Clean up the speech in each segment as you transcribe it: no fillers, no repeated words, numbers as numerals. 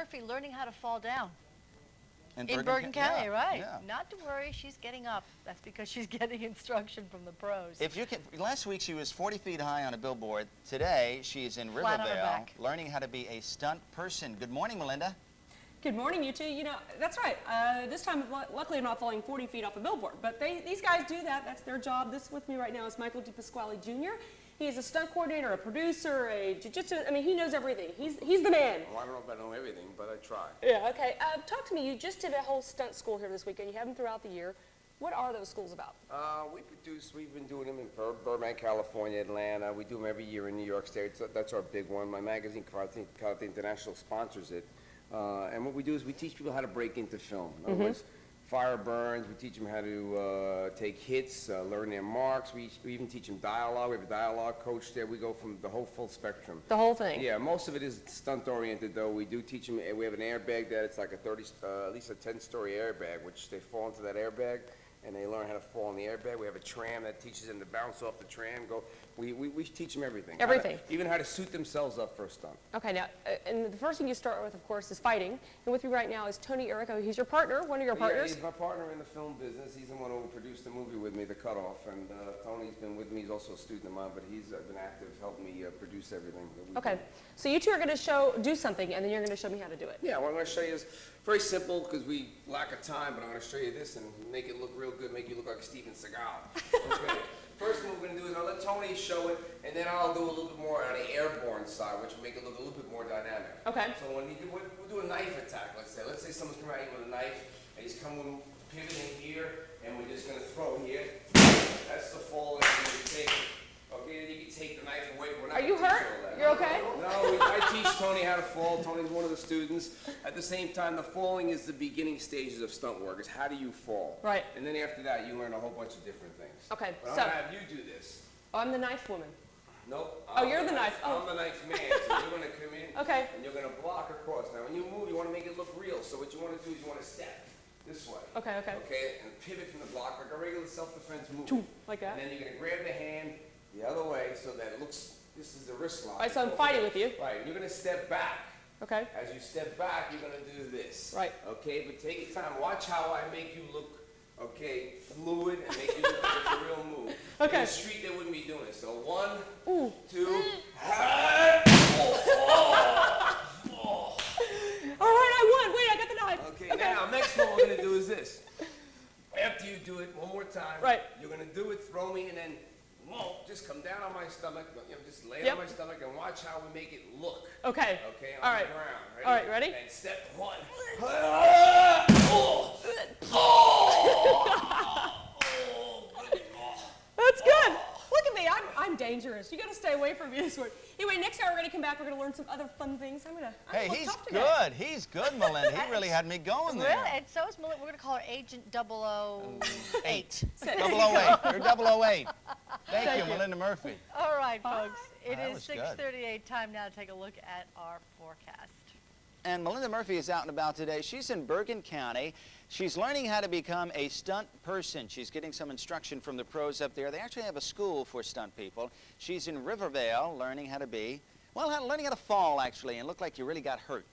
Murphy learning how to fall down. In Bergen County, yeah, right. Yeah. Not to worry, she's getting up. That's because she's getting instruction from the pros. If you can, last week she was 40 feet high on a billboard. Today she is in Flat on her Rivervale back. learning how to be a stunt person. Good morning, Melinda. Good morning, you two. You know, that's right. This time, luckily, I'm not falling 40 feet off a billboard. But these guys do that. That's their job. This with me right now is Michael Pasquale Jr. He is a stunt coordinator, a producer, a jiu-jitsu. I mean, he knows everything. He's the man. Well, I don't know if I know everything, but I try. Yeah, okay. Talk to me. You just did a whole stunt school here this weekend. You have them throughout the year. What are those schools about? We've been doing them in Burbank, California, Atlanta. We do them every year in New York State. So that's our big one. My magazine, Karate International, sponsors it. And what we do is we teach people how to break into film. In other words, fire burns. We teach them how to take hits, learn their marks. We even teach them dialogue. We have a dialogue coach there. We go from the whole full spectrum. The whole thing? Yeah, most of it is stunt-oriented, though. We do teach them. We have an airbag that it's like at least a 10-story airbag, which they fall into that airbag, and they learn how to fall in the airbag. We have a tram that teaches them to bounce off the tram. We teach them everything. Everything. Even how to suit themselves up for a stunt. Okay, now, and the first thing you start with, of course, is fighting. And with me right now is Tony Errico. He's your partner, one of your partners. Yeah, he's my partner in the film business. He's the one who produced the movie with me, The Cutoff. And Tony's been with me. He's also a student of mine, but he's been active, helping me produce everything. Okay, so you two are going to do something, and then you're going to show me how to do it. Yeah, what I'm going to show you is very simple because we lack of time, but I'm going to show you this and make it look real good, make you look like Steven Seagal. Okay. First thing we're going to do is I'll let Tony show it, and then I'll do a little bit more on the airborne side, which will make it look a little bit more dynamic. Okay. So when we'll do a knife attack, let's say someone's coming at you with a knife, and he's coming pivoting here, and we're just going to throw here. That's the fall that you take. Okay, then you can take the knife away. Are you hurt? You're okay? No, I teach Tony how to fall. Tony's one of the students. At the same time, the falling is the beginning stages of stunt work. It's how do you fall? Right. And then after that, you learn a whole bunch of different things. Okay, But so I'm going to have you do this. Oh, I'm the knife woman. Nope. Oh, you're the knife. Oh. I'm the knife man. So you're going to come in. Okay. And you're going to block across. Now, when you move, you want to make it look real. So what you want to do is you want to step this way. Okay, okay. Okay, and pivot from the block like a regular self-defense move. Like that? And then you're going to grab the hand the other way so that it looks, this is the wrist lock. All right, so I'm fighting with you. Right, you're going to step back. Okay. As you step back, you're going to do this. Right. Okay, but take your time. Watch how I make you look, okay, fluid and make you look like it's a real move. Okay. In the street, they wouldn't be doing it. So 1, Ooh. 2, All right, I won. Wait, I got the knife. Okay, now, next one we're going to do is this. After you do it one more time, right, you're going to do it, throw me, and then just come down on my stomach, just lay on my stomach and watch how we make it look. Okay. Okay, on the right. ground. Ready? All right, ready? And step 1. That's good. Look at me. I'm dangerous. You got to stay away from me this one. Anyway, next hour we're going to come back. We're going to learn some other fun things. Hey, he's good. He's good, Melinda. He really had me going there. Really? And so is Melinda. We're going to call her Agent 008. 008. You're 008. Thank you, Melinda Murphy. All right, folks. It That is was good. 6:38. Time now to take a look at our forecast. And Melinda Murphy is out and about today. She's in Bergen County. She's learning how to become a stunt person. She's getting some instruction from the pros up there. They actually have a school for stunt people. She's in Rivervale learning how to be, well, learning how to fall, actually, and look like you really got hurt.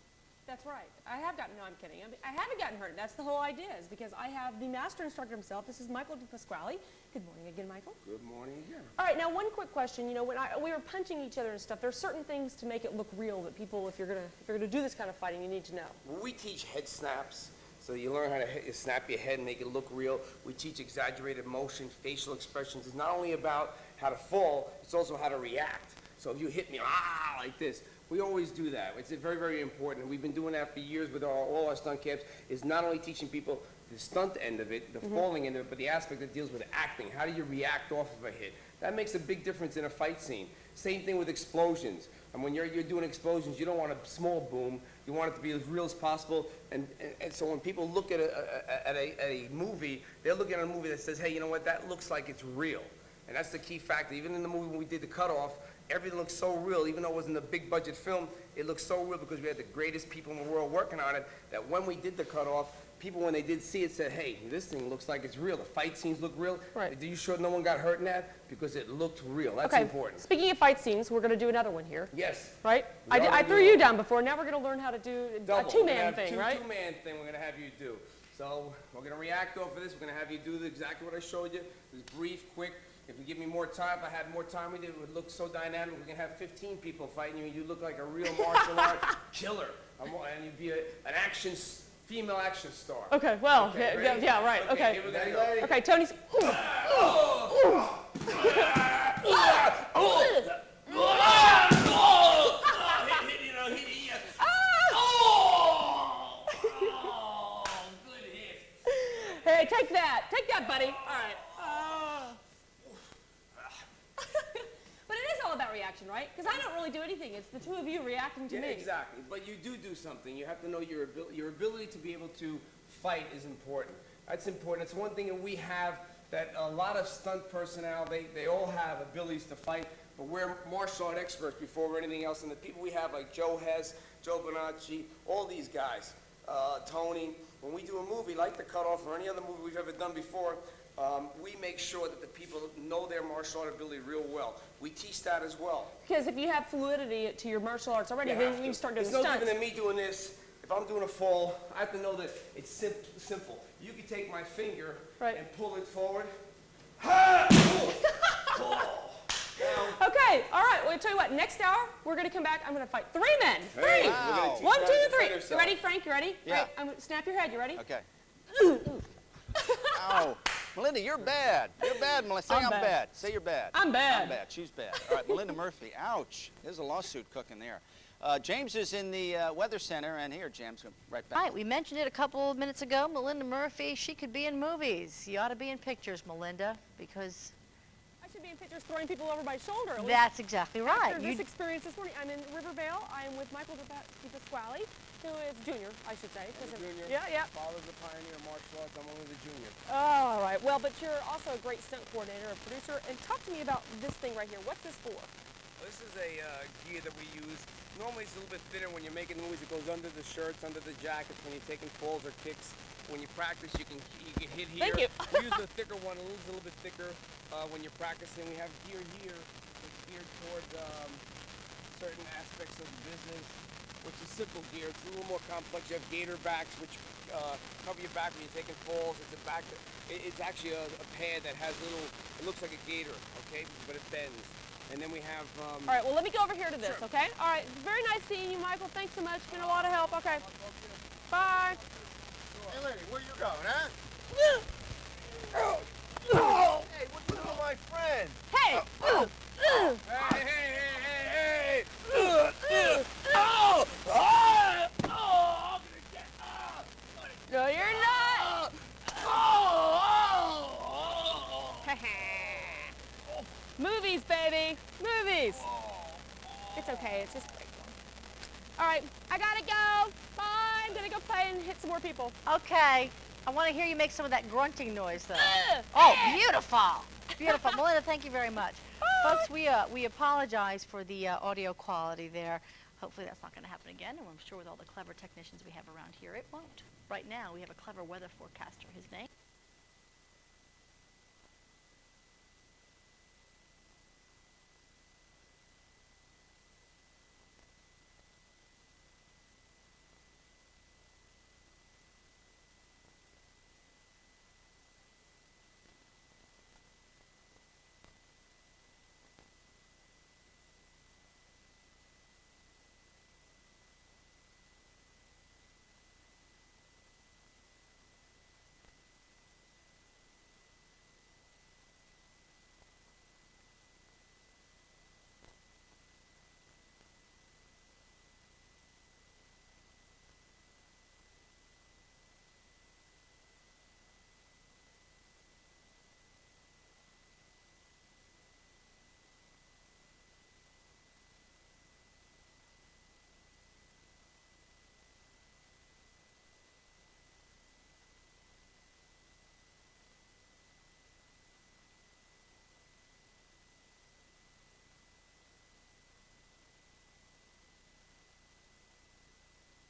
That's right. I have gotten, no, I'm kidding. I haven't gotten hurt. That's the whole idea, is because I have the master instructor himself. This is Michael Pasquale. Good morning again, Michael. Good morning again. All right, now one quick question. You know, when we were punching each other and stuff, there are certain things to make it look real that people, if you're gonna do this kind of fighting, you need to know. We teach head snaps. So you learn how to snap your head and make it look real. We teach exaggerated motion, facial expressions. It's not only about how to fall, it's also how to react. So if you hit me, like this, we always do that. It's very, very important. We've been doing that for years with all our stunt camps, is not only teaching people the stunt end of it, the falling end of it, but the aspect that deals with acting. How do you react off of a hit? That makes a big difference in a fight scene. Same thing with explosions. And when you're doing explosions, you don't want a small boom. You want it to be as real as possible. And so when people look at a movie, they're looking at a movie that says, hey, you know what, that looks like it's real. And that's the key factor. Even in the movie when we did The Cutoff, Everything looks so real, even though it wasn't a big budget film, it looked so real because we had the greatest people in the world working on it, that when we did the cutoff, people, when they did see it, said, hey, this thing looks like it's real. The fight scenes look real. Right. Are you sure no one got hurt in that? Because it looked real. That's Okay, important. speaking of fight scenes, we're going to do another one here. Yes. Right? We I already threw do. you down before. Now we're going to learn how to do a Double. two-man thing, right? Two-man thing we're going to have you do. So we're going to react off of this. We're going to have you do exactly what I showed you. It's brief, quick. If you give me more time, if I had more time with you, it would look so dynamic. We can have 15 people fighting you, and you look like a real martial art killer. And you'd be an female action star. Okay, well, Okay, yeah, ready? right, okay. Here we go. Okay, Tony's... Hey, take that, buddy. All right. But it is all about reaction, right? Because I don't really do anything. It's the two of you reacting to Yeah, me. exactly. But you do something. You have to know your ability to be able to fight is important. That's important. It's one thing that we have that a lot of stunt personnel, they all have abilities to fight, but we're martial art experts before we're anything else. And the people we have, like Joe Hess, Joe Bonacci, all these guys, Tony, when we do a movie like The Cutoff or any other movie we've ever done before, we make sure that the people know their martial art ability real well. We teach that as well. Because if you have fluidity to your martial arts already, then you can start doing It's no stunts. different than me doing this. If I'm doing a fall, I have to know that it's simple. You can take my finger and pull it forward. Okay, all right, well, I'll tell you what, next hour, we're going to come back, I'm going to fight 3 men. 3. Hey, Wow. 1, 2, 3. yourself. You ready, Frank? You ready? Yeah. Right, I'm going to snap your head. You ready? Okay. Ow. Melinda, you're bad. You're bad, Melinda. Say I'm I'm bad. bad. Say you're bad. I'm bad. I'm bad. She's bad. All right, Melinda Murphy. Ouch. There's a lawsuit cooking there. James is in the Weather Center, and here, James, right back. Right, we mentioned it a couple of minutes ago. Melinda Murphy, she could be in movies. You ought to be in pictures, Melinda, because I should be in pictures throwing people over my shoulder. At least that's exactly right. after this experience this morning, I'm in Rivervale. I am with Michael Pasquale, who is junior, I should say. Junior. Yeah. Father's a pioneer of martial arts. I'm only the junior. Oh, all right. Well, but you're also a great stunt coordinator, a producer. And talk to me about this thing right here. What's this for? This is a gear that we use. Normally it's a little bit thinner when you're making movies. It goes under the shirts, under the jackets, when you're taking falls or kicks. When you practice, you can hit here. Thank you. We use the thicker one, a little bit thicker when you're practicing. We have gear here that's geared towards certain aspects of the business, which is simple gear. It's a little more complex. You have gator backs, which cover your back when you're taking falls. It's a back. It's actually a pad that has little. It looks like a gator, okay, but it bends. And then we have... All right, well, let me go over here to this, Sure. okay? All right, very nice seeing you, Michael. Thanks so much. Been a lot of help. Okay. Bye. Hey, lady, where you going, huh? Hey, what's up with my friend? Hey! Hey! No, you're not. Movies, baby. Movies. It's okay. It's just great. All right, I gotta go. Bye. I'm gonna go play and hit some more people. Okay. I want to hear you make some of that grunting noise, though. Oh, beautiful. Beautiful. Melinda, thank you very much. Folks, we apologize for the audio quality there. Hopefully that's not going to happen again, and I'm sure with all the clever technicians we have around here, it won't. Right now, we have a clever weather forecaster. His name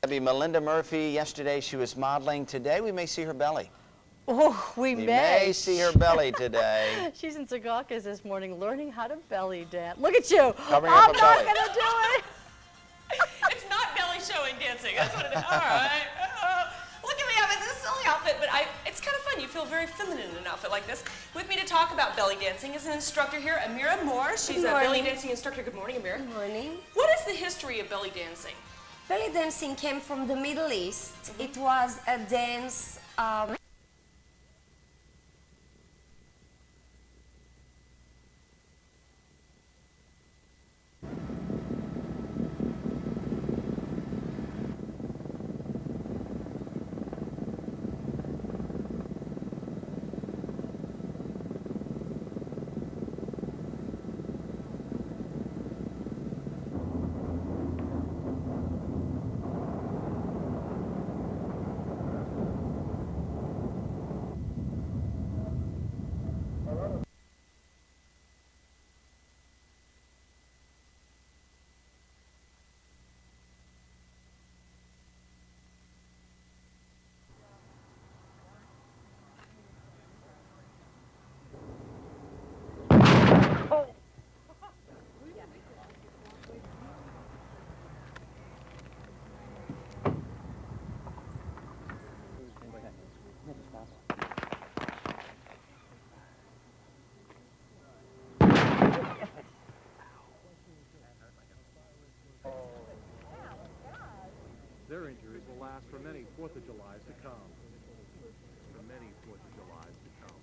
Melinda Murphy, yesterday she was modeling. Today we may see her belly. Oh, we We may. may see her belly today. She's in Secaucus this morning learning how to belly dance. Look at you. Covering up I'm her not belly. going to do it. It's not belly showing dancing. That's what it is. All right. Look at me. I'm in this silly outfit, but it's kind of fun. You feel very feminine in an outfit like this. With me to talk about belly dancing is an instructor here, Amira Moore. She's a belly dancing instructor. Good morning, Amira. Good morning. What is the history of belly dancing? Belly dancing came from the Middle East. It was a dance. Their injuries will last for many 4th of Julys to come. For many 4th of Julys to come.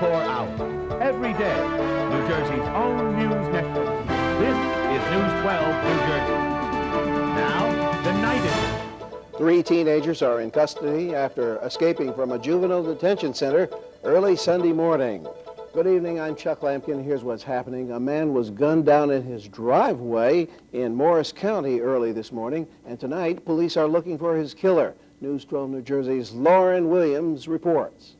Hours. Every day, New Jersey's own news network. This is News 12 New Jersey. Now, the night edition. 3 teenagers are in custody after escaping from a juvenile detention center early Sunday morning. Good evening, I'm Chuck Lampkin. Here's what's happening. A man was gunned down in his driveway in Morris County early this morning, and tonight police are looking for his killer. News 12 New Jersey's Lauren Williams reports.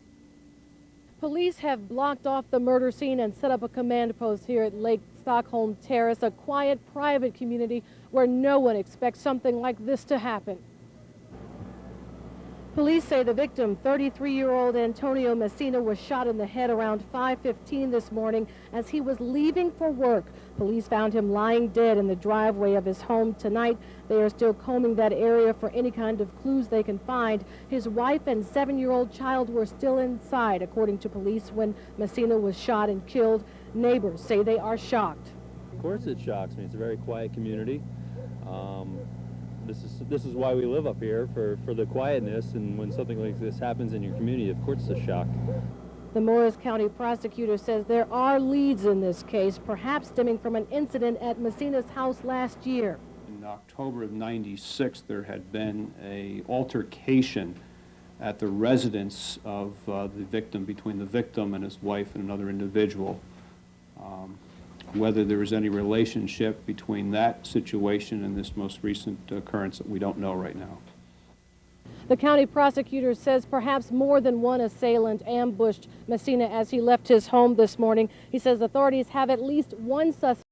Police have blocked off the murder scene and set up a command post here at Lake Stockholm Terrace, a quiet, private community where no one expects something like this to happen. Police say the victim, 33-year-old Antonio Messina, was shot in the head around 5:15 this morning as he was leaving for work. Police found him lying dead in the driveway of his home tonight. They are still combing that area for any kind of clues they can find. His wife and 7-year-old child were still inside, according to police, when Messina was shot and killed. Neighbors say they are shocked. Of course it shocks me. It's a very quiet community. This is why we live up here, for the quietness, and when something like this happens in your community, of course it's a shock. The Morris County prosecutor says there are leads in this case, perhaps stemming from an incident at Messina's house last year. In October of '96, there had been an altercation at the residence of the victim, between the victim and his wife and another individual. Whether there was any relationship between that situation and this most recent occurrence, we don't know right now. The county prosecutor says perhaps more than one assailant ambushed Messina as he left his home this morning. He says authorities have at least one suspect